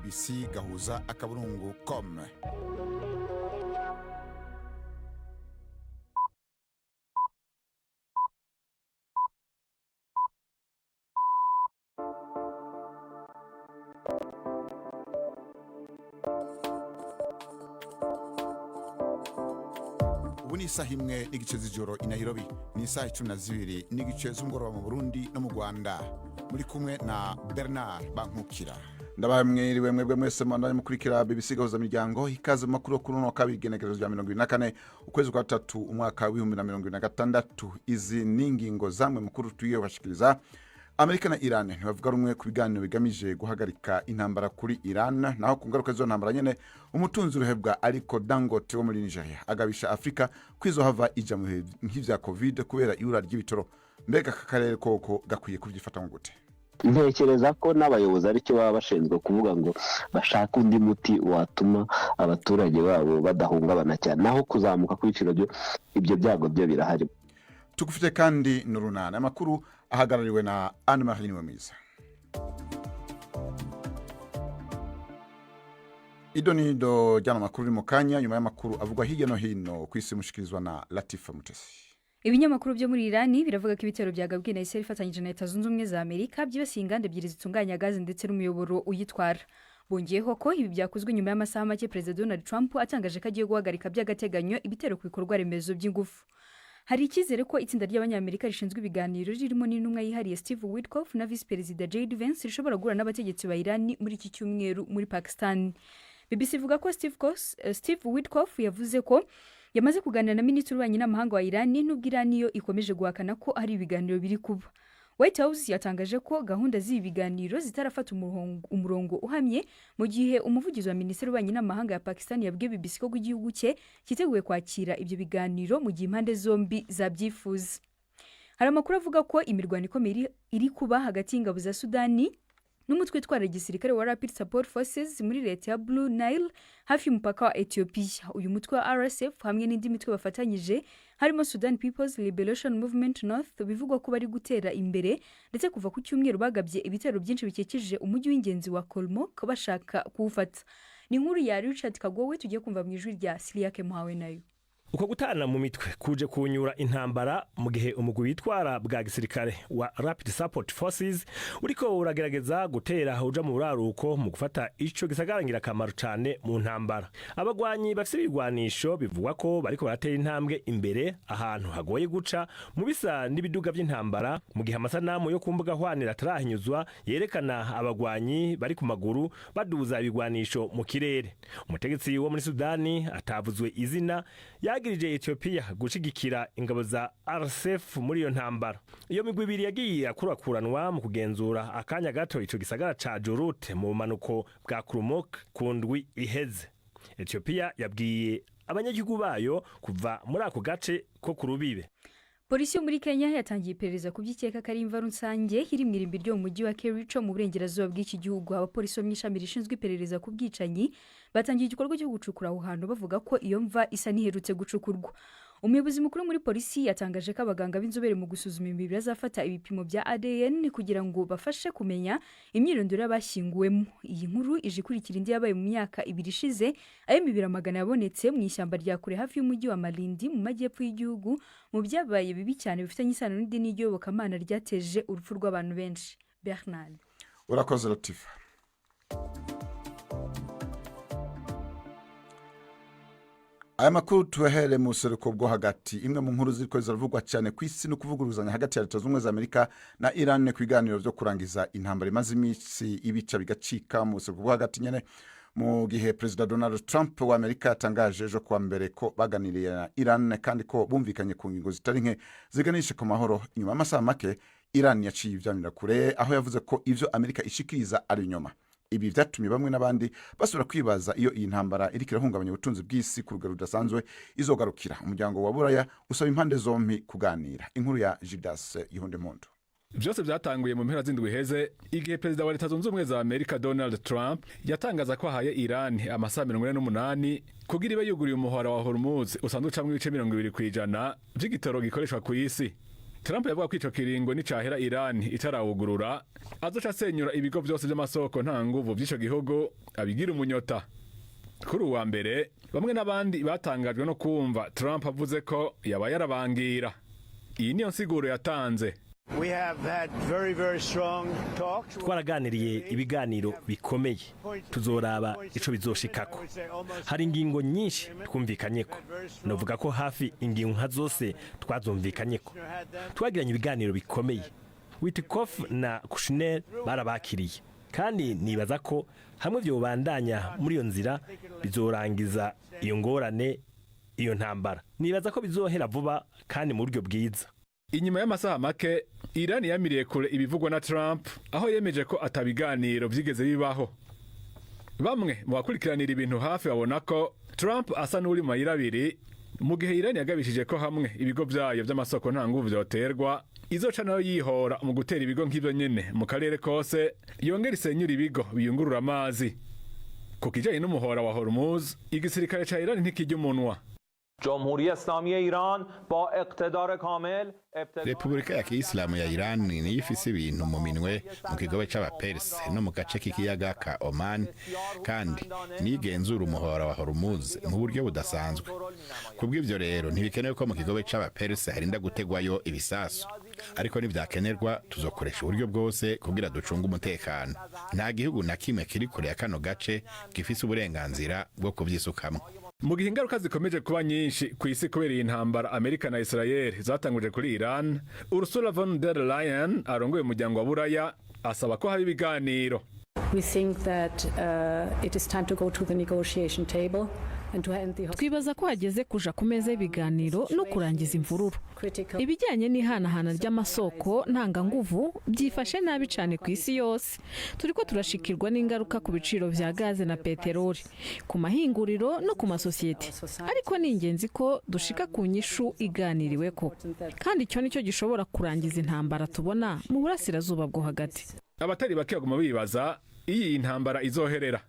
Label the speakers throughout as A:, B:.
A: bbc.gahuza.com. Ubu ni isaha imwe n'igice z'ijoro i Nairobi, ni isaha 12 n'igice z'umugoroba mu Burundi no mu Rwanda. Muri kumwe na Bernard Bankukira. Ndabamwiriwe mwebwe mwese mwandanye mukurikira BBC Gahuza Miryango, ikaze makuru kuri no kabiri genekerezo rya 24 ukwezi kwa 3 umwaka wa 2026. Izi ningingo zamwe mukuru tuye bashikiriza. Amerika na Iran ntibavuga rumwe ku biganiro bigamije guhagarika intambara kuri Iran, naho ku ngaruka zo ntambara nyene umutunzi uruhebwa ariko Dangote wo muri Nigeria agabisha Afrika kwizohava ija mu nk'ivya Covid kubera ibura ry'ibitoro. Mbega kakarere koko gakwiye kuvyifata ngo gute?
B: Ntekereza ko n'abayobozi aricyo baba bashinzwe kuvuga ngo bashaka undi muti watuma abaturage babo badahungabana cyane, naho kuzamuka kw'ibiciro ibyo byago byo birahari.
A: Tugufite kandi n'urunana amakuru ahagarariwe na Anne-Marie Niwemiza. Idonido jana makuru mu kanya nyuma y'amakuru avugwa hirya no hino kwisi mushikirizwa na Latifa Mutesi.
C: Ibinyamakuru byo muri Iran biravuga ko ibitero byagabwe na Israel ifatanyije na Leta Zunze Ubumwe za Amerika byibasiye inganda ebyiri zitunganya gaze ndetse n'umuyoboro uyitwara. Bongeyeho ko ibi byakozwe nyuma y'amasaha make President Donald Trump atangaje ko agiye guhagarika by'agateganyo ibitero ku bikorwa remezo by'ingufu. Hari ikizere ko itsinda ry'abanyamerika rishinzwe ibiganiro ririmo n'intumwa yihariye Steve Witkoff na Vice President J.D. Vance rishobora guhura n'abategetsi ba Iran muri iki cyumweru muri Pakistan. BBC ivuga ko Steve Witkoff yavuze ko yamaze kuganira na Minisitiri w'Ububanyi n'Amahanga wa Iran n'ubwo Iran yo ikomeje guhakana ko hari ibiganiro biri kuba. White House yatangaje ko gahunda z'ibi biganiro zitarafata umurongo uhamye, mu gihe umuvugizi wa Minisitiri w'Ububanyi n'Amahanga ya Pakistan yabwiye BBC ko igihugu cye kiteguye kwakira ibyo biganiro mu gihe impande zombi zabyifuza. Hari amakuru avuga ko imirwano ikomeye iri kuba hagati y'ingabo za Sudani n'umutwe utwara igisirikare wa Rapid Support Forces muri leta ya Blue Nile hafi y'umupaka wa Ethiopia. Uyu mutwe wa RSF hamwe n'indi mitwe bafatanyije harimo Sudan People's Liberation Movement North bivugwa ko bari gutera imbere, ndetse kuva ku cyumweru bagabye ibitero byinshi bikekije umujyi w'ingenzi wa Kolmok bashaka kuwufata. Ni nkuru ya Richard Kagowe tugiye kumva mu ijwi rya Siliake Muhawe nayo.
D: Uko gutana mu mitwe kuje kunyura intambara mu gihe umugwi witwara bwa gisirikare wa Rapid Support Forces uriko uragerageza gutera uja mu buraruko mu gufata ico gisagarangira akamaro cyane mu ntambara. Abagwanyi bafite ibigwanisho bivugwa ko bariko baratera intambwe imbere ahantu hagoye guca mu bisa n'ibiduga by'intambara, mu gihe amasanamu yo kumbuga hwanira atarahinyuzwa yerekana abagwanyi bari ku maguru baduza ibigwanisho mu kirere. Umutegetsi wo muri Sudani atavuzwe izina yagirije Ethiopia gushigikira ingabo za RSF muri iyo ntambara. Iyo migwi ibiri yagiye akurakuranwa mu kugenzura akanya gato ico gisagara ca Jorut mu manuko bwa Kurmuk kundwi iheze. Ethiopia yabwiye abanyagihugu bayo kuva muri ako gace ko kurubibe.
C: Polisi yo muri Kenya yatangiye iperereza ku by'ikeka kari imva rusange iri mu irimbi ryo mu mujyi wa Kericho mu burengerazuba bw'iki gihugu. Abapolisi bo mw'ishami rishinzwe iperereza ku bwicanyi batangiye igikorwa cyo gucukura aho hantu bavuga ko iyo mva isa n'iherutse gucukurwa. Umuyobozi mukuru muri polisi yatangaje ko abaganga b'inzobere mu gusuzuma imibiri bazafata ibipimo bya ADN kugira ngo bafashe kumenya imyirondoro y'abashyinguwemo. Iyi nkuru ije ikurikira indi yabaye mu myaka 2 ishize, ayo imibiri amagana yabonetse mu ishyamba rya kure hafi y'umujyi wa Malindi mu majyepfo y'igihugu, mu byabaye bibi cyane bifitanye isano n'idini ry'iyobokamana ryateje urupfu rw'abantu benshi. Bernard
A: urakoze Latifa. Aya makuru tuhere mu seruko bwo hagati. Imwe mu nkuru ziriko ziravugwa cyane kwisi no kuvuguruzanya hagati ya Leta Zunze Ubumwe za Amerika na Iran ku biganiro byo kurangiza intambara imaze iminsi ibica bigacika mu seruko bwo hagati nyene, mu gihe President Donald Trump wa Amerika yatangaje ejo kuwa mbere ko baganiriye na Iran kandi ko bumvikanye ku ngingo zitari nke ziganisha ku mahoro. Inyuma y'amasaha make Iran yaciye ivyanira kure, aho yavuze ko ivyo Amerika ishikiriza ari inyuma. Ibi vyatumye bamwe n'abandi basubira kwibaza iyo iyi ntambara iriko irahungabanya ubutunzi bw'isi ku rugero rudasanzwe izogarukira. Umuryango wa Buraya usaba impande zombi kuganira. Inkuru ya Judas Yihundemondo.
E: Byose byatanguye mu mpera z'indwi heze igihe Perezida wa Leta Zunze Ubumwe za Amerika Donald Trump yatangaza ko ahaye Iran amasaha 48 kugira ibe yuguriye umuhora wa Hormuz usanzwe ucamwe ibice 20% by'igitoro gikoreshwa ku isi. Trump yavuga ko ico kiringo nicahera Iran itarawugurura azoca asenyura ibigo vyose vy'amasoko nta nguvu vy'ico gihugu abigira umunyota. Kuri uwa mbere bamwe n'abandi batangajwe no kumva Trump avuze ko yaba yarabangira. Iyi niyo nsiguro yatanze.
D: Twaraganiriye ibiganiro bikomeye tuzoraba ico bizoshikako. Hari ingingo nyinshi twumvikanyeko, novuga ko hafi ingingo nka zose twazumvikanyeko. Twagiranye ibiganiro bikomeye. Witkoff na Kushner barabakiriye, kandi nibaza ko hamwe vyobandanya muri iyo nzira bizorangiza iyo ngorane, iyo ntambara. Nibaza ko bizohera vuba kandi mu buryo bwiza.
E: Inyuma y'amasaha make Iran yamiriye kure ibivugwa na Trump aho yemeje ko atabiganiro vyigeze bibaho. Bamwe mu bakurikiranira ibintu hafi babona ko Trump asa n'uri mu mayira abiri mu gihe Iran yagabishije ko hamwe ibigo vyayo vy'amasoko nta nguvu vyoterwa izoca nayo yihora mu gutera ibigo nk'ivyo nyene mu karere kose, yongera isenyura ibigo biyungurura amazi. Ku kijanye n'umuhora wa Hormuz, igisirikare ca Iran ntikirya umunwa.
F: جمهوری اسلامی ایران با اقتدار کامل
G: Repubulika ya Kiislamu ya Iran niyo ifise ibintu mu minwe mu kigobe c'abaperse no mu gace k'ikiyaga ka Oman, kandi nigenzura umuhora wa Hormuz mu buryo budasanzwe. Kubw'ivyo rero ntibikenewe ko mu kigobe c'abaperse harinda gutegwayo ibisasu, ariko nivyakenerwa tuzokoresha uburyo bwose kugira ducunge umutekano. Nta gihugu na kimwe kiri kure ya kano gace gifise uburenganzira bwo kuvyisukamwo.
E: Mu gihe ingaruka zikomeje kuba nyinshi ku isi kubera iyi ntambara Amerika na Israel zatanguje kuri Iran, Ursula von der Leyen arongoye umuryango wa Buraya asaba ko haba ibiganiro.
H: We think that it is time to go to the negotiation table. Twibaza ko hageze kuja ku meza y'ibiganiro no kurangiza imvururu. Ibijyanye n'ihanahana ry'amasoko ntanganguvu byifashe nabi cyane ku isi yose. Turiko turashikirwa n'ingaruka ku biciro vya gaze na peteroli, ku mahinguriro no ku masosiyete. Ariko ni ingenzi ko dushika ku nyishu iganiriweko, kandi icyo nicyo gishobora kurangiza intambara tubona mu burasirazuba bwo hagati.
E: Abatari bake baguma bibaza iyi intambara izoherera.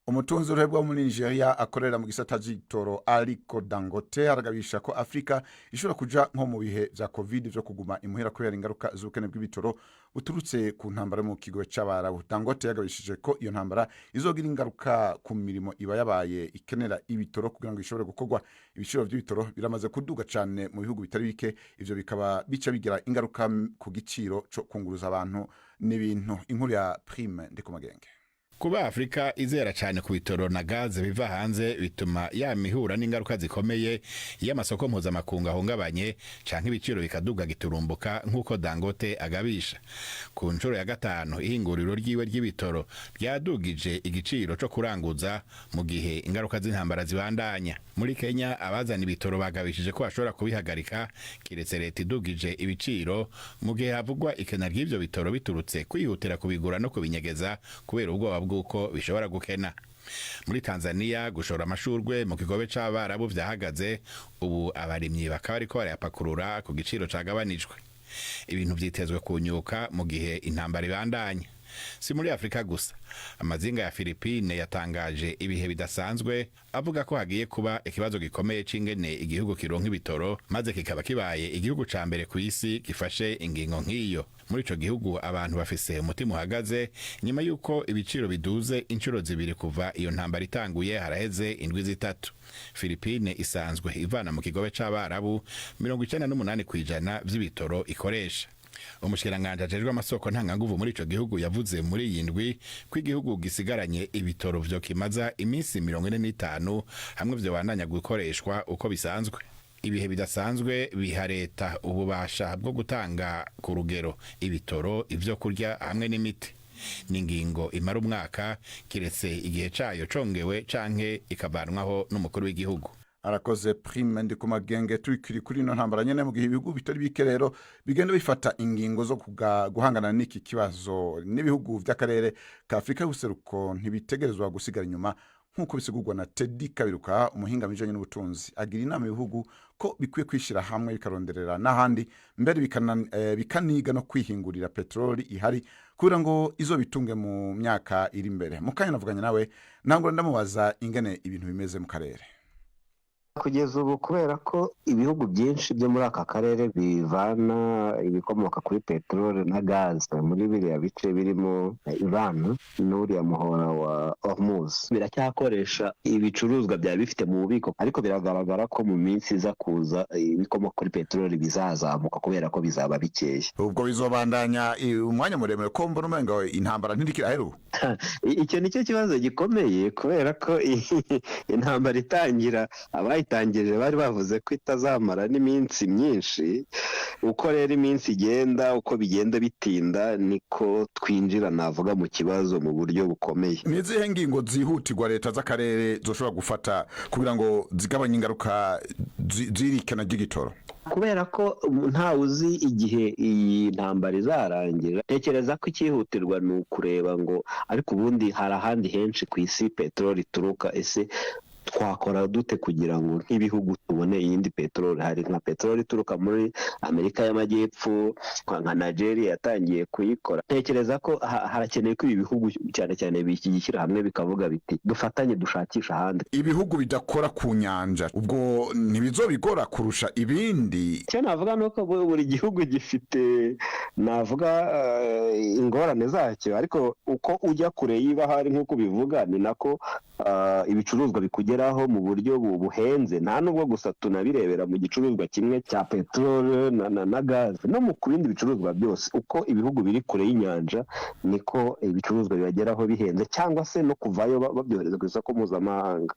A: Umutunzi urebwa muri Nigeria akorera mu gisata c'igitoro Aliko Dangote aragabisha ko Afrika ishobora kuja nko mu bihe vya Covid vyo kuguma imuhera kubera ingaruka z'ubukene bw'ibitoro buturutse ku ntambara mu kigo c'abarabu. Dangote yagabishije ko iyo ntambara izogira ingaruka ku mirimo iba yabaye ikenera ibitoro kugira ngo ishobore gukorwa. Ibiciro by'ibitoro biramaze kuduga cyane mu bihugu bitari bike, ivyo bikaba bica bigira ingaruka ku giciro cyo kunguruza abantu n'ibintu. Inkuru ya Prime Ndikumagenge.
G: Kuba Afrika izera cyane ku bitoro na gaze biva hanze bituma yamihura n'ingaruka zikomeye y'amasoko mpuzamakungu ahungabanye canke ibiciro bikaduga giturumbuka nk'uko Dangote agabisha. Ku nshuro ya gatanu ihinguriro ryiwe ry'ibitoro ryadugije igiciro cyo kuranguza mu gihe ingaruka z'intambara zibandanya. Muri Kenya abazana ibitoro bagabishije ko bashobora kubihagarika kiretse leta idugije ibiciro mu gihe havugwa ikena ry'ivyo bitoro biturutse kwihutira kubigura no kubinyegeza kubera ubwoba bw'uko bishobora gukena. Muri Tanzania gushora amashurwe mu kigobe c'abarabu vyahagaze, ubu abarimyi bakaba ariko barayapakurura ku giciro cagabanijwe. Ibintu vyitezwe kunyuka mu gihe intambara ibandanya. Si muri Afrika gusa, amazinga ya Philippine yatangaje ibihe bidasanzwe avuga ko hagiye kuba ikibazo gikomeye c'ingene igihugu kironka ibitoro maze kikaba kibaye igihugu ca mbere ku isi gifashe ingingo nk'iyo. Muri ico gihugu abantu bafise umutima uhagaze nyuma yuko ibiciro biduze inshuro zibiri kuva iyo ntambara itanguye haraheze indwi zitatu. Philippine isanzwe ivana mu kigobe c'abarabu 98% vy'ibitoro ikoresha. Umushikiranganje ajejwe amasoko ntanganguvu muri ico gihugu yavuze muri iyi ndwi ko igihugu gisigaranye ibitoro vyo kimaza iminsi 45 hamwe vyo bandanya gukoreshwa uko bisanzwe. Ibihe bidasanzwe biha leta ububasha bwo gutanga ku rugero ibitoro, ivyo kurya hamwe n'imiti. Ningingo imara umwaka kiretse igihe cayo congewe canke ikavanwaho n'umukuru w'igihugu.
A: Arakoze Prime Ndikumagenge. Turikiri kuri no ntambara nyene mu gihe ibihugu bitari bike rero bigenda bifata ingingo zo guhangana n'iki kibazo, n'ibihugu vy'akarere ka Afrika y'ubuseruko ntibitegerezwa gusigara inyuma nk'uko bisigurwa na Teddy Kabiruka, umuhinga mu bijanye n'ubutunzi. Agira inama ibihugu ko bikwiye kwishira hamwe bikaronderera n'ahandi mbere bikaniga no kwihingurira petroli ihari kugira ngo izo bitunge mu myaka iri imbere. Mukanya navuganye nawe ntango ndamubaza ingene ibintu bimeze mu karere.
B: kugeza ubu kubera ko ibihugu byinshi byo muri aka karere bivana ibikomoka kuri peteroli na gaze muri biriya bice birimo Iran n'uriya muhora wa Hormuz biracyakoresha ibicuruzwa byaba bifite mu bubiko, ariko biragaragara ko mu minsi iza kuza ibikomoka kuri peteroli bizazamuka kubera ko bizaba bikeya.
A: Ubwo bizobandanya umwanya muremure ko mbona umenga intambara ntirikiraheru.
B: Icyo nicyo kibazo gikomeye kubera ko intambara itangira abayitangije bari bavuze ko itazamara n'iminsi myinshi. Uko rero iminsi igenda, uko bigenda bitinda, niko twinjira navuga mu kibazo mu buryo bukomeye.
A: Ni izihe ngingo zihutirwa leta z'akarere zoshobora gufata kugira ngo zigabanye ingaruka zirikana ry'igitoro?
B: Kubera ko ntawe uzi igihe iyi ntambara izarangira, tekereza ko icyihutirwa ni ukureba ngo ariko ubundi hari ahandi henshi ku isi peteroli ituruka, ese twakora dute kugira ngo nk'ibihugu tubone iyindi peteroli? Hari nka peteroli ituruka muri Amerika y'Amajyepfo, nka Nigeria yatangiye kuyikora. Tekereza ko harakeneye ko ibi bihugu cyane cyane bishyira hamwe bikavuga biti dufatanye dushakisha ahandi.
A: Ibihugu bidakora ku nyanja ubwo ntibizobigora kurusha ibindi?
B: Icyo navuga ni uko buri gihugu gifite navuga ingorane zacyo, ariko uko ujya kure y'ibahari nk'uko bivuga ni nako ibicuruzwa bikugeraho mu buryo buhenze. Nta nubwo gusa tunabirebera mu gicuruzwa kimwe cya peteroli na gaze, no mu bindi bicuruzwa byose. Uko ibihugu biri kure y'inyanja niko ibicuruzwa bibageraho bihenze, cyangwa se no kuvayo babyohereza ku isoko mpuzamahanga.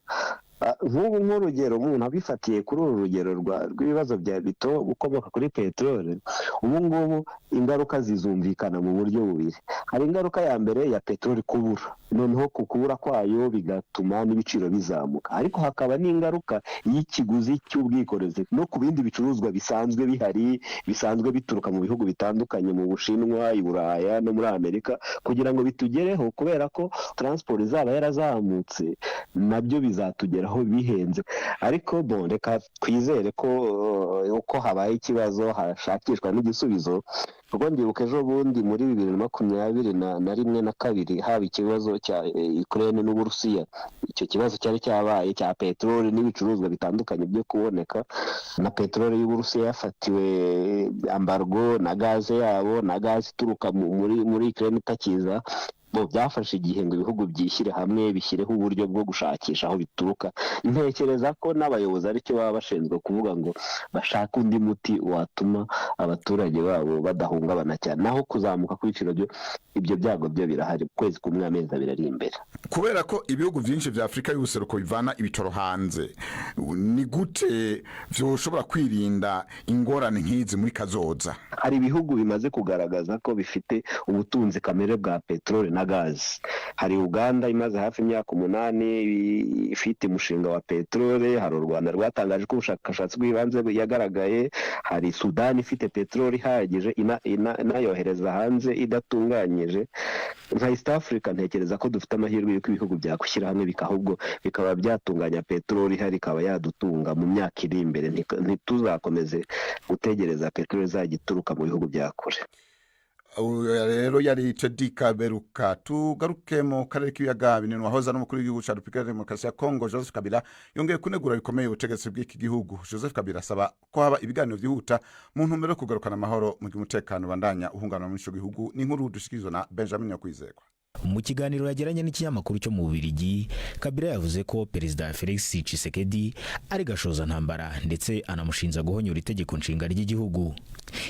B: Nk'ubu nk'urugero umuntu abifatiye kuri uru rugero rw'ibibazo bya bito ukomoka kuri peteroli, ubu ngubu ingaruka zizumvikana mu buryo bubiri. Hari ingaruka ya mbere ya peteroli kubura, noneho ku kubura kwayo bigatuma n'ibiciro bizamuka, ariko hakaba n'ingaruka y'ikiguzi cy'ubwikorezi no ku bindi bicuruzwa bisanzwe bihari, bisanzwe bituruka mu bihugu bitandukanye, mu Bushinwa, i Buraya no muri Amerika, kugira ngo bitugereho kubera ko transport izaba yarazamutse nabyo bizatugeraho bihenze. Ariko reka twizere ko uko habaye ikibazo hashakishwa n'igisubizo, kuko ndibuka ejo bundi muri 2021 na 2 haba ikibazo cya Ukraine n'Uburusiya. Icyo kibazo cyari cyabaye cya peteroli n'ibicuruzwa bitandukanye byo kuboneka, na peteroli y'Uburusiya yafatiwe embargo na gaze yabo, na gaze ituruka muri Ukraine itakiza. Byafashe igihe ngo ibihugu byishyire hamwe bishyireho uburyo bwo gushakisha aho bituruka. Ntekereza ko n'abayobozi aricyo baba bashinzwe kuvuga ngo bashaka undi muti watuma abaturage babo badahungabana cyane, naho kuzamuka kw'ibiciro ibyo byago byo birahari, kwezi kumwe amezi abiri ari imbere.
A: Kubera ko ibihugu byinshi vya Afrika y'ubuseruko bivana ibitoro hanze, ni gute vyoshobora kwirinda ingorane nk'izi muri kazoza?
B: Hari ibihugu bimaze kugaragaza ko bifite ubutunzi kamere bwa peteroli na gaze. Hari Uganda imaze hafi imyaka 8 ifite umushinga wa peteroli. Hari u Rwanda rwatangaje ko ubushakashatsi bw'ibanze yagaragaye. Hari Sudan ifite peteroli ihagije inayohereza hanze idatunganyije. Nka East Africa ntekereza ko dufite amahirwe y'uko ibihugu byakwishyira hamwe bikaba byatunganya peteroli ihari, ikaba yadutunga mu myaka iri imbere. Ntituzakomeze gutegereza peteroli izagituruka mu bihugu bya kure.
A: Rero yari Chedika Beruka. Tugaruke mu karere k'ibiyaga binini. Wahoza n'umukuru w'igihugu cya Repubulika ya Demokarasi ya Kongo Joseph Kabila yongeye kunegura bikomeye ubutegetsi bw'iki gihugu. Joseph Kabila asaba ko haba ibiganiro byihuta mu ntumbero yo kugarukana amahoro mu mutekano bandanya uhungana mu gihugu. Ni inkuru dushikirizwa na Benjamin Yakwizerwa.
I: Mu kiganiro yagiranye n'ikinyamakuru cyo mu Bubiligi, Kabila yavuze ko Perezida Felix Tshisekedi ari gashoza ntambara ndetse anamushinja guhonyora itegeko nshinga ry'igihugu.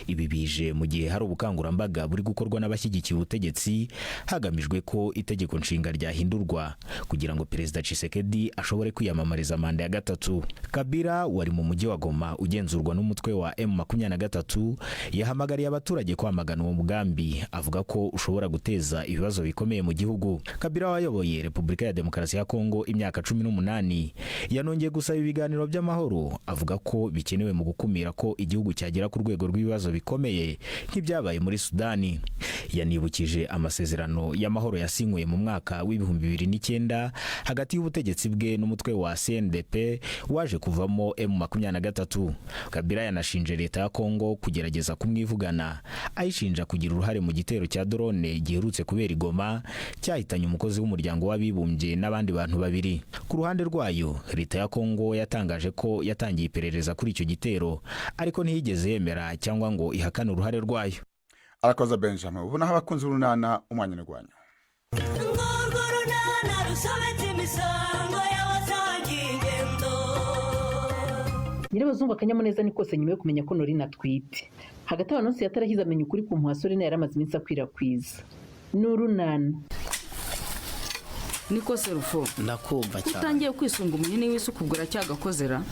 I: Ibi bije mu gihe hari ubukangurambaga buri gukorwa n'abashyigikiye ubutegetsi hagamijwe ko itegeko nshinga ryahindurwa kugira ngo Perezida Tshisekedi ashobore kwiyamamariza manda ya gatatu. Kabila wari mu mujyi wa Goma ugenzurwa n'umutwe wa M23 yahamagariye abaturage kwamagana uwo mugambi, avuga ko ushobora guteza ibibazo bikomeye mu gihugu. Kabila wayoboye Repubulika ya Demokarasi ya Kongo imyaka 18 yanongeye gusaba ibiganiro by'amahoro, avuga ko bikenewe mu gukumira ko igihugu cyagera ku rwego rw'ibibazo bikomeye nk'ibyabaye muri Sudani. Yanibukije amasezerano y'amahoro yasinywe mu mwaka w'2009 Uganda hagati y'ubutegetsi bwe n'umutwe wa CNDP waje kuvamo M23. Kabila yanashinje leta ya Kongo kugerageza kumwivugana, ayishinja kugira uruhare mu gitero cya drone giherutse kubera Goma cyahitanye umukozi w'umuryango w'abibumbye n'abandi bantu babiri. Ku ruhande rwayo, leta ya Kongo yatangaje ko yatangiye iperereza kuri icyo gitero, ariko ntiyigeze yemera cyangwa ngo ihakane uruhare rwayo.
A: Arakoze Benjamin. Ubu naho abakunzi b'urunana umwanya n'urwanyu.
J: Nyirabazungu akanyamuneza ni kose nyuma yo kumenya ko Norina atwite. Hagati y'abanonsi yatarahize amenya ukuri ku mpuha Sorina yaramaze iminsi akwirakwiza. N'urunana.
K: Niko Serufo
L: ndakumva cyane
K: utangiye kwisunga umunyene wese ukubwira cyagakozera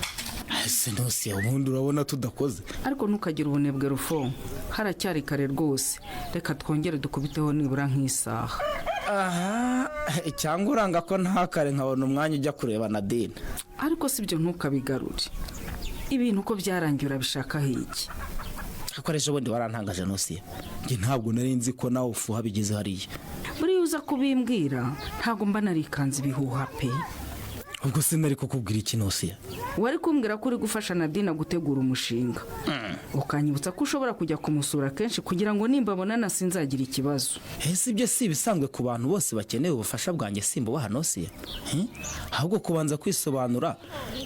L: ese nose ubundi urabona tudakoze
K: ariko ntukagira ubunebwe Rufo haracyari kare rwose reka twongere dukubiteho nibura nk'isaha
L: aha cyangwa uranga ko nta kare nkabona umwanya ujya kureba Nadine
K: ariko sibyo ntukabigarure ibintu ko byarangiye urabishaka hiki
L: akoresha ubundi warantangaje nose nge ntabwo nari nzi ko nawe ufuha bigeze hariya
K: buri uza kubimbwira ntago mba narikanze ibihuha pe
L: ubwo sinari kukubwira iki nose
K: wari kumbwira ko uri gufasha Nadine gutegura umushinga ukanyibutsa ko ushobora kujya kumusura kenshi kugira ngo nimba bonana sinzagira ikibazo
L: ese ibyo si bisanzwe ku bantu bose bakeneye ubufasha bwanjye simbo baha nose ahubwo kubanza kwisobanura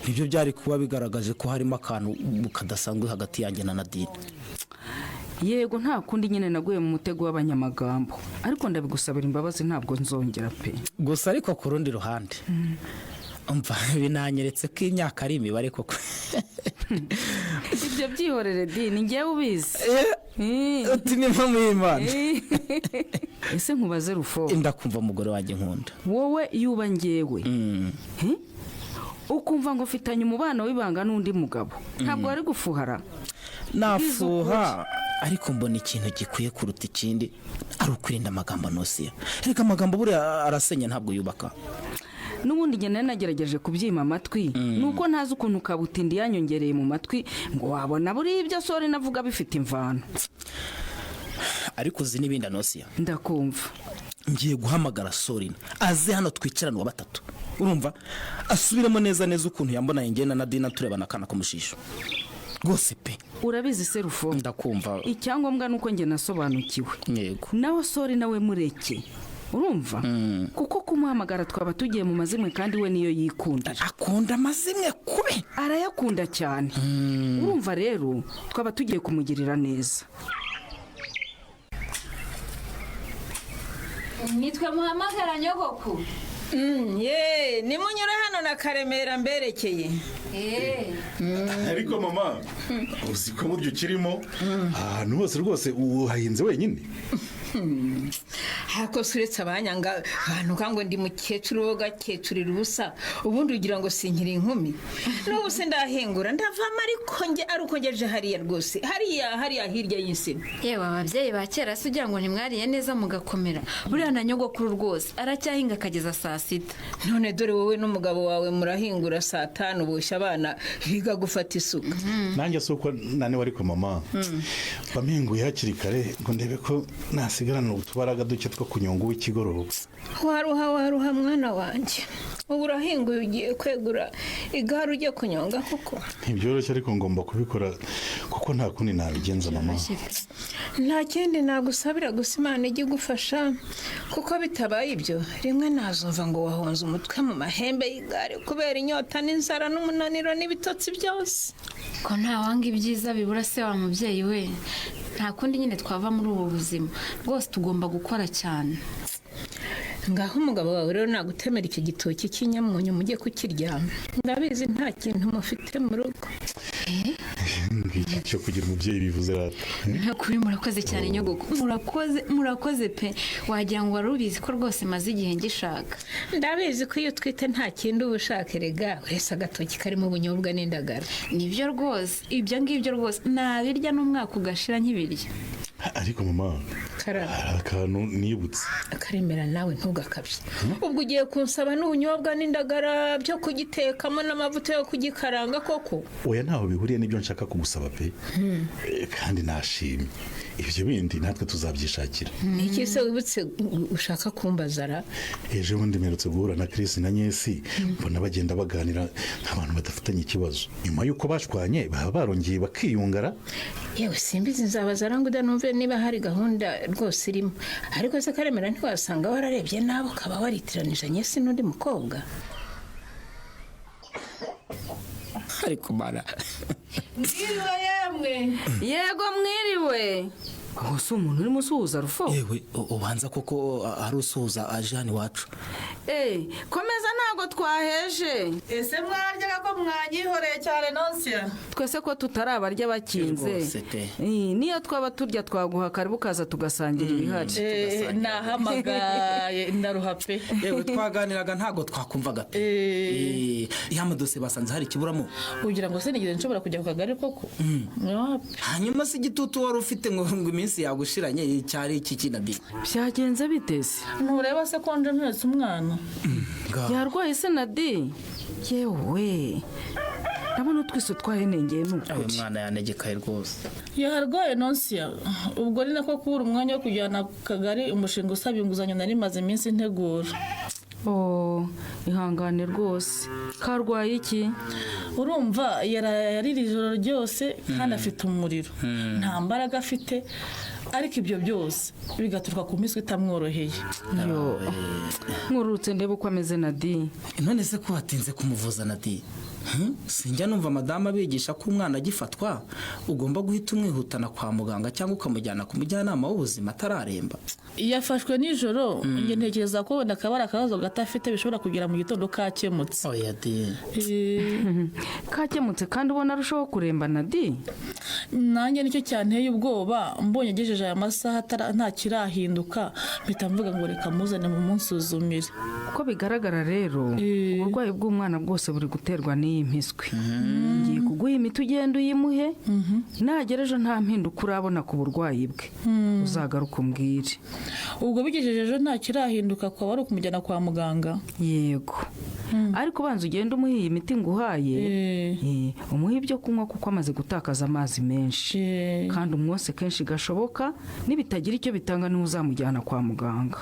L: nibyo byari kuba bigaragaje ko harimo akantu kadasanzwe hagati yanjye na Nadine.
K: Yego nta kundi nyine naguye mu mutego w'abanyamagambo ariko ndabigusabira imbabazi ntabwo nzongera pe
L: gusa ariko ku rundi ruhande umva binanyeretse ko imyaka ari imibare koko
K: ibyo byihorere Dini ngewe ubizi
L: uti ni mama y'Imana
K: ese nkubaze Rufo
L: ndakumva umugore wanjye nkunda
K: wowe yuba ngewe ukumva ngo ufitanye umubano w'ibanga n'undi mugabo ntabwo ari gufuhara
L: nafuha ariko mbona ikintu gikwiye kuruta ikindi ari ukwirinda amagambo nose reka amagambo buriya arasenya ntabwo yubaka
K: n'ubundi njye nagerageje kubyima amatwi nuko ntazi ukuntu kabutindi yanyongereye mu matwi ngo wabona buri ibyo sore navuga bifite imvano
L: ariko uzi n'ibindi nose
K: ndakumva
L: ngiye guhamagara Sorina aze hano twicarana wa batatu urumva asubiremo neza neza ukuntu yambona yengena na Nadine turebana kana kumushisho rwose pe
K: urabizi Serufo
L: ndakumva
K: icyangombwa nuko njye nasobanukiwe
L: yego
K: nawe Sorina we mureke urumva kuko kumuhamagara twaba tugiye mu mazimwe kandi we niyo yikunda
L: akunda amazimwe kube
K: arayakunda cyane urumva rero twaba tugiye kumugirira neza
M: nitwe muhamagara nyogoko
N: ye nimunyura hano na Karemera mberekeye
O: ariko mama uzi ko buryo kirimo ahantu hose rwose uhahinze wenyine
N: hako suretse abanyanga abantu kango ndi mukecuru gakecurira ubusa ubundi ugira ngo sinkiri inkumi n'ubu se ndahengura ndavama ariko nge ari uko ngeje hariya rwose hariya hirya y'insina
M: yewe ababyeyi ba kera se ugira ngo ntimwariye neza mugakomera buriya na nyogokuru rwose aracyahinga akageza saa sita
N: none dore wowe n'umugabo wawe murahingura saa 5 boshya abana biga gufata isuka
O: nanjye suko nane ariko mama baminguye hakiri kare ngo ndebe ko nasigarana utubaraga duke two kunyungu w'ikigoroba
N: waruha mwana wanjye ubu urahinguye ugiye kwegura igare ujye kunyonga koko
O: ntibyoroshye ariko ngomba kubikora kuko nta kundi nabigenza mama
N: nta kindi nagusabira gusa Imana ijye gufasha kuko bitabaye ibyo rimwe nazumva ngo wahonze umutwe mu mahembe y'igare kubera inyota n'inzara n'umunaniro n'ibitotsi byose
M: ko nta wanga ibyiza bibura se wa mubyeyi we nta kundi nyine twava muri ubu buzima rwose tugomba gukora cyane
N: ngaho umugabo wawe rero nagutemera iki gitoki cy'inyamunyu mujye kukiryama ndabizi nta kintu mufite mu rugo
O: ngiki cyo kugira umubyeyi bivuze rata
M: ntakuri murakoze cyane nyogoko murakoze pe wagira ngo wari ubizi ko rwose maze igihe ngishaka
N: ndabizi ko iyo twite nta kindi uba ushaka rega wese agatoki karimo ubunyobwa n'indagara
M: nibyo rwose ibyo ngibyo rwose nabirya n'umwaka ugashira nk'ibirya
O: ariko mama hari akantu nibutse
N: Karemera nawe ntugakabye ubwo ugiye kunsaba n'ubunyobwa n'indagara byo kugitekamo n'amavuta yo kugikaranga koko
O: oya ntaho bihuriye n'ibyo nshaka kugusaba pe kandi nashimye ibyo bindi natwe tuzabyishakira.
N: Iki se wibutse ushaka kumbazara?
O: Ejo bundi mperutse guhura na Chris na Nyesi mbona bagenda baganira nk'abantu badafitanye ikibazo, nyuma y'uko bashwanye baba barongeye bakiyungara.
N: Yewe simbizi nzabazara ngo udanumve niba hari gahunda rwose irimo, ariko se Karemera ntiwasanga wararebye nabo ukaba waritiranije Nyesi n'undi mukobwa.
L: ariko mara
K: mwiriwe yemwe. Yego mwiriwe. Aho si umuntu urimo usuhuza Rufo?
L: yewe ubanza koko ari usuhuza aje hano iwacu.
K: Komeza ntabwo twaheje.
P: Ese mwaryaga ko mwanyihoreye cyane Nonsia?
K: Twese ko tutarabarya bakinze. Niyo twaba turya twaguha karibu kaza tugasangira ibihari.
P: Nahamagaye ndaruha pe.
L: Yewe twaganiraga ntabwo twakumvaga pe. Yamadose basanze hari kiburamo.
P: Kugira ngo se nigeze nshobora kujya ku kagari koko.
L: Hanyuma se igitutu wari ufite ngo iminsi yagushiranye cyari iki kinadi.
K: Byagenze bitese.
P: Ntureba se konje mpetse umwana.
K: Yarwaye se Nadi. Yewe. Ndabona utwiso twahenengeye n'ukuri.
L: Ayo mwana yanegekaye rwose.
P: Yarwaye Nonsia. Ubwo ni nako kubura umwanya wo kujyana ku kagari umushinga usaba inguzanyo nari maze iminsi ntegura.
K: Ihangane rwose. Karwaye iki?
P: Urumva yariri ijoro ryose kandi afite umuriro. Nta mbaraga afite, ariko ibyo byose bigaturuka ku miswi itamworoheye.
K: Nkurutse ndebe uko ameze Nadi.
L: None se ko watinze kumuvuza Nadi? Sinjya numva madama abigisha ko umwana agifatwa ugomba guhita umwihutana kwa muganga cyangwa ukamujyana ku mujyanama w'ubuzima atararemba.
P: Iyo afashwe nijoro njye ntekereza ko wenda akaba ari akabazo gato afite bishobora kugera mu gitondo kakemutse.
L: Oya di.
K: Kakemutse kandi ubona arushaho kuremba Nadi?
P: Nanjye nicyo cyanteye ubwoba, mbonye agejeje aya masaha nta kirahinduka mpita mvuga ngo reka muzane mu munsuzumire.
K: Uko bigaragara rero uburwayi bw'umwana bwose buri guterwa n'iyi mpiswi. Ngiye kuguha imiti ugenda uyimuhe, nagereje nta mpinduka urabona ku burwayi bwe uzagaruka umbwire.
P: Ubwo bigejeje ejo nta kirahinduka kwa wari kumujyana kwa muganga?
K: Yego. Ariko banza ugenda umuhe iyi miti nguhaye, umuhe ibyo kunywa kuko amaze gutakaza amazi menshi, kandi umwose kenshi gashoboka, nibitagira icyo bitanga niho uzamujyana kwa muganga.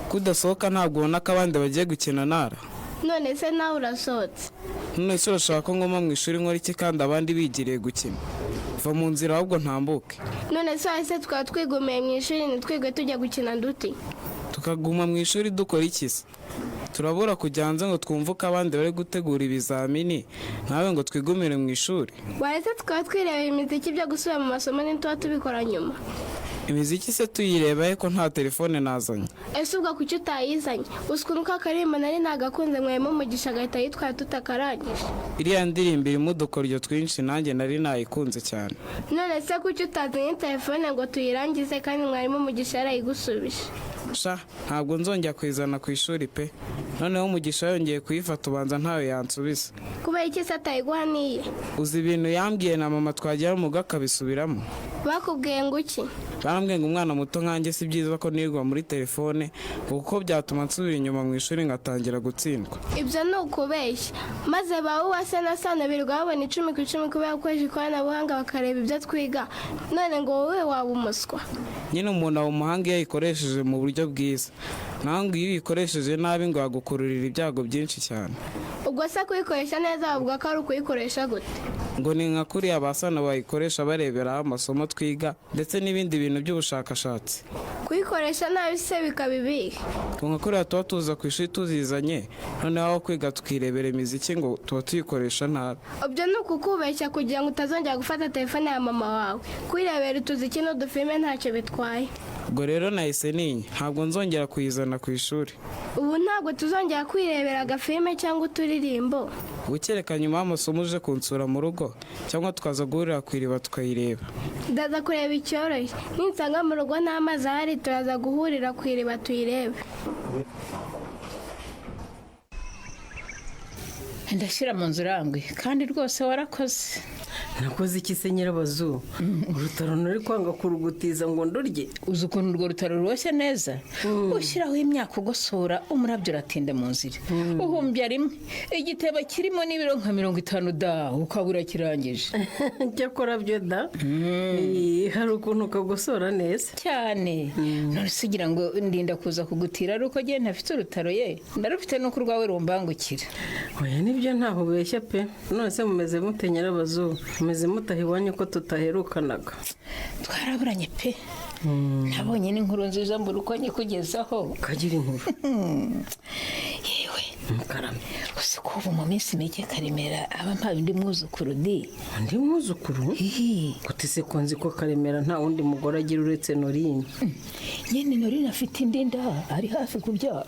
Q: Kudasohoka ntabwo ubona ko abandi bagiye gukina Nara?
R: None se nawe urasohotse?
Q: None se urashaka ko ngoma mu ishuri nkora iki kandi abandi bigiriye gukina? Va mu nzira ahubwo ntambuke.
R: None se tukaba twigomeye mu ishuri ntitwige tujya gukina nduti?
Q: Tukaguma mu ishuri dukora iki se? Turabura kujya hanze ngo twumve ko abandi bari gutegura ibizamini nawe ngo twigumire mu ishuri?
R: Waretse tukaba twirebera imiziki byo gusubira mu masomo n'ituba tubikora nyuma.
Q: Imiziki se tuyireba ko nta telefone nazanye?
R: Ese ubwo kuki utayizanye? Uskunu ka karimba nari nagakunze mwemo mugisha gahita yitwaye tutakarangije.
Q: Iriya ndirimbo irimo udukoryo twinshi nanjye nari nayikunze cyane.
R: None se kuki utazanye telefone ngo tuyirangize kandi mwarimu mugisha yarayigusubije?
Q: Sha ntabwo nzongera kwizana ku ishuri pe. Noneho umugisha yongeye kuyifata ubanza ntawe yansubiza.
R: Kubera iki se atayiguhaniye?
Q: Uzi ibintu yambwiye na mama twagera mu gakabisubiramo?
R: Bakubwiye ngo iki?
Q: Barambwiye ngo umwana muto nkanjye si byiza ko nirwa muri telefone kuko byatuma nsubira inyuma mu ishuri ngatangira gutsindwa.
R: Ibyo ni ukubeshya. Maze bawe wase na sana birirwa babona 10 kubera gukoresha ikoranabuhanga bakareba ibyo twiga. None ngo wowe waba umuswa?
Q: Nyine umuntu aba umuhanga iyo yayikoresheje mu buryo bwiza, naho ngo iyo uyikoresheje nabi ngo yagukururira ibyago byinshi cyane.
R: Ubwo se kuyikoresha neza bavuga ko ari ukuyikoresha gute?
Q: Ngo ni nka kuriya abasana bayikoresha bareberaho amasomo twiga ndetse n'ibindi bintu by'ubushakashatsi.
R: Kuyikoresha nabi se bikaba ibihe?
Q: Ngo nka kuriya tuba tuza ku ishuri tuzizanye, noneho aho kwiga tukirebera imiziki ngo tuba tuyikoresha nabi.
R: Ibyo ni ukukubeshya kugira ngo utazongera gufata telefone ya mama wawe. Kwirebera utuziki n'udufilme ntacyo bitwaye.
Q: Ubwo rero nahise ninya, ntabwo nzongera kuyizana ku ishuri.
R: Ubu ntabwo tuzongera kwirebera agafilme cyangwa uturirimbo?
Q: Ukereka nyuma y'amasomo uje kunsura mu rugo cyangwa tukaza guhurira ku iriba tukayireba?
R: Ndaza kureba icyoroshye, ninsanga mu rugo n'amazi ahari turaza guhurira ku iriba tuyirebe.
N: Ndashyira mu nzu urangwe kandi rwose warakoze.
S: nakoze iki se nyirabazu urutaro nari kwanga kurugutiza ngo ndurye
N: uzi ukuntu urwo rutaro ruroshye neza ushyiraho imyaka ugosora umurabyo uratinda mu nzira uhumbya rimwe igitebo kirimo n'ibiro nka 50 da ukabura kirangije
S: cyakora byo da hari ukuntu ukagosora neza
N: cyane none sigira ngo ndinda kuza kugutira ari uko gihe ntafite urutaro ye ndarufite no ku rwawe rumbangukira
S: oya nibyo ntaho beshya pe none se mumeze mute nyirabazu mumeze mutaha iwanyu ko tutaherukanaga
N: twaraburanye pe nabonye n'inkuru nziza mbura uko nyikugezaho
S: kagira inkuru
N: yewe mukarame gusa ko ubu mu minsi mike Karemera aba mpaye undi mwuzukuru
S: undi mwuzukuru gute se ko nzi ko Karemera nta wundi mugore agira uretse Norine
N: nyene Norine afite indi nda ari hafi kubyara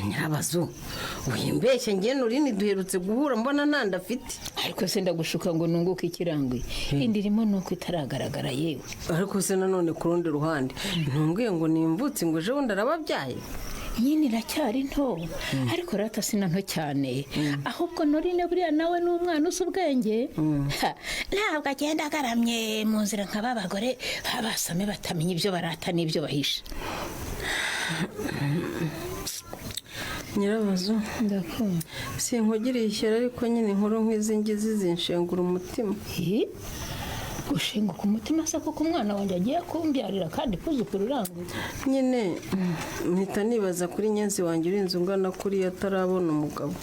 S: nyirabazu uyimbeshye ngiye Norine duherutse guhura mbona nanda afite
N: ariko se ndagushuka ngo nunguke ikirangwe indi irimo nuko itaragaragara yewe
S: ariko se nanone ku rundi ruhande ntumbwiye ngo nimvutse ngo ejo bundi arababyaye
N: nyine iracyari nto ariko rata sina nto cyane ahubwo Norine buriya nawe n'umwana usa ubwenge ntabwo agenda agaramye mu nzira nk'aba bagore babasame batamenya ibyo barata n'ibyo bahisha
S: nyirabazu ndakunda sinkugiriye ishyari ariko nyine inkuru nk'izi ngizi zinshengura umutima
N: gushinguka umutima se kuko umwana wanjye agiye kumbyarira kandi kuzukuru urangwa
S: nyine mpita nibaza kuri nyenzi wanjye urinze ungana kuriya atarabona umugabo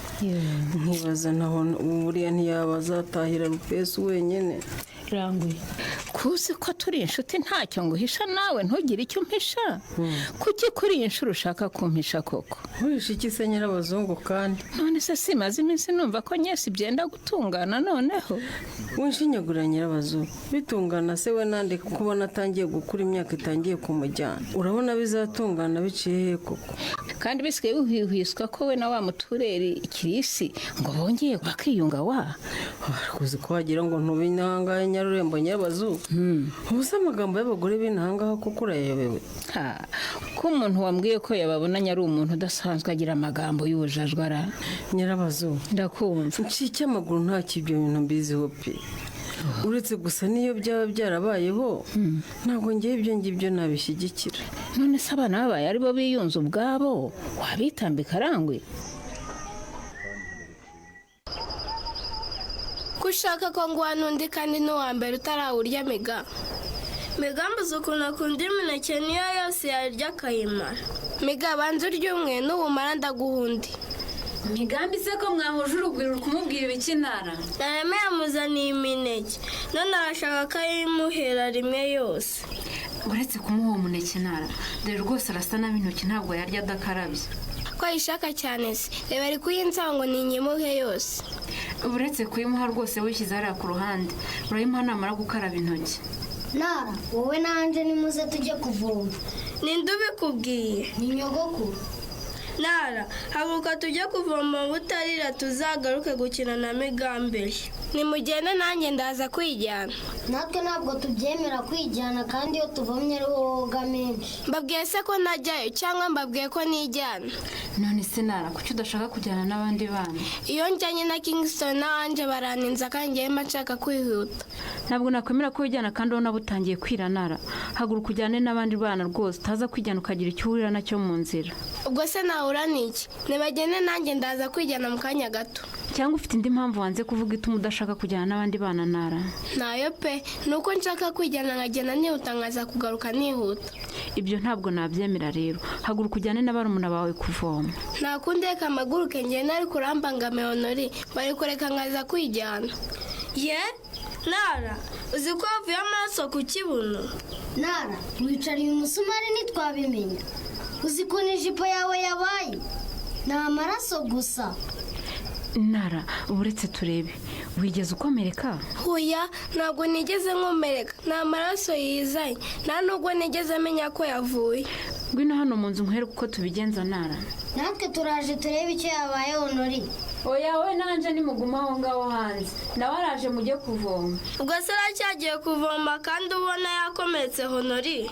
S: nkibaza ntabona buriya ntiyaba azatahira Rupesu wenyine
N: rangwe kuzi ko turi inshuti ntacyo ngo uhisha nawe ntugire icyo umpisha kuki kuri iyi nshuro ushaka kumpisha koko
S: wihisha iki se nyirabazungu kandi
N: none se simaze iminsi numva ko nyesi byenda gutungana noneho
S: winshinyagurira nyirabazu bitungana se we nande kubona atangiye gukura imyaka itangiye kumujyana urabona bizatungana biciye he koko
N: kandi bisigaye wihwiswa ko we na wa mutureri Kirisi ngo bongeye bakiyunga wa
S: kuzi ko wagira ngo ntubinangaye Nyarurembo Nyabazu ubusa amagambo y'abagore b'intangaho kuko urayobewe
N: ko umuntu wambwiye ko yababonanye ari umuntu udasanzwe agira amagambo y'ubujajwara
S: Nyirabazu
N: ndakumva
S: ncike amaguru nta kibyo bintu mbiziho pe uretse gusa niyo byaba byarabayeho ntabwo ngiye ibyo ngibyo nabishyigikira
N: none se abana babaye ari bo biyunze ubwabo wabitambika arangwe
R: ushaka ko nguha n'undi kandi n'uwa mbere utarawurya migambuze ukuntu akunda imineke niyo yose yarya akayimara banza urya umwe n'ubumara ndaguha undi
T: migambi se ko mwahuje urugwiro kumubwira ibiki ntara
R: nareme yamuzaniye imineke none arashaka ko ayimuhera rimwe yose
T: uretse kumuha uwo muneke ntara dore rwose arasa nabi intoki ntabwo yarya adakarabye
R: ko ayishaka cyane se reba ari kuyinsaba ngo ninyimuhe yose
T: uretse kuyimuha rwose wishyize hariya ku ruhande urayimuha namara gukaraba intoki
U: Nara wowe nanjye nimuze tujye kuvoma
R: ninde ubikubwiye
U: ni nyogokuru
R: Nara haguruka tujye kuvoma butarira tuzagaruke gukina na Migambere nimugende nanjye ndaza kwijyana
U: natwe ntabwo tubyemera kwijyana kandi iyo tuvomye ari woga menshi
R: mbabwiye se ko najyayo cyangwa mbabwiye ko nijyana
T: none se Nara kuki udashaka kujyana n'abandi bana
R: iyo njyanye na Kingston n'abanje baraninza kandi ngiye nshaka kwihuta
T: ntabwo nakwemera ko wijyana kandi ubona butangiye kwira Nara haguruka ujyane n'abandi bana rwose utaza kwijyana ukagira icyo uhurira nacyo mu nzira
R: ubwo se nahura n'iki nibagende nanjye ndaza kwijyana mu kanya gato
T: cyangwa ufite indi mpamvu wanze kuvuga ituma udashaka kujyana n'abandi bana Nara
R: nayo pe nuko nshaka kwijyana nkagenda nihuta nkaza kugaruka nihuta
T: ibyo ntabwo nabyemera rero haguruka ujyane n'abarumuna bawe kuvoma
R: nta kundi reka amaguruke ngenda ari kurambangamiye Honori bari kureka nkaza kwijyana ye Nara uzi ko wavuye amaraso ku kibuno
U: Nara wicariye umusumari ntitwabimenya uzi ko n'ijipo yawe yabaye ni amaraso gusa
T: Nara uretse turebe wigeze ukomereka
R: huya ntabwo nigeze nkomereka ni amaraso yizanye nta nubwo nigeze amenya ko yavuye
T: ngwino hano mu nzu nkwereke uko tubigenza Nara
U: natwe turaje turebe icyo yabaye Honori
T: oya we nanje nimuguma aho ngaho hanze nawe araje mujye kuvoma
R: ubwo se aracyagiye kuvoma kandi ubona yakomeretse Honori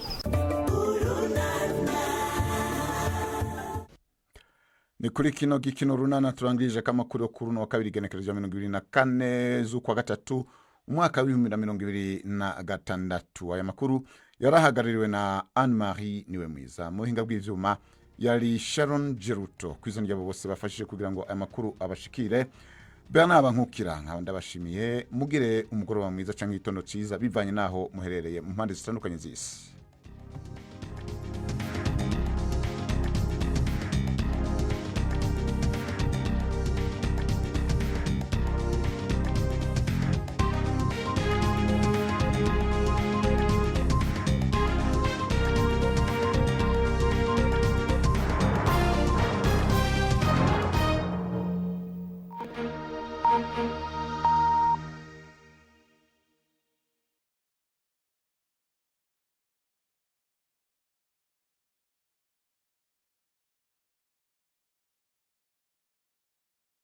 A: ni kuri kino gikino runana turangirije ko amakuru yo kuri uno wa kabiri igenekerezo rya 24 z'ukwa gatatu umwaka w'2026. Aya makuru yarahagarariwe na Anne Marie niwe mwiza, mu buhinga bw'ivyuma yari Sharon Geruto. Kwizana ryabo bose bafashije kugira ngo aya makuru abashikire. Bernard Bankukira nkaba ndabashimiye, mugire umugoroba mwiza canke itondo ciza bivanye naho muherereye mu mpande zitandukanye z'isi.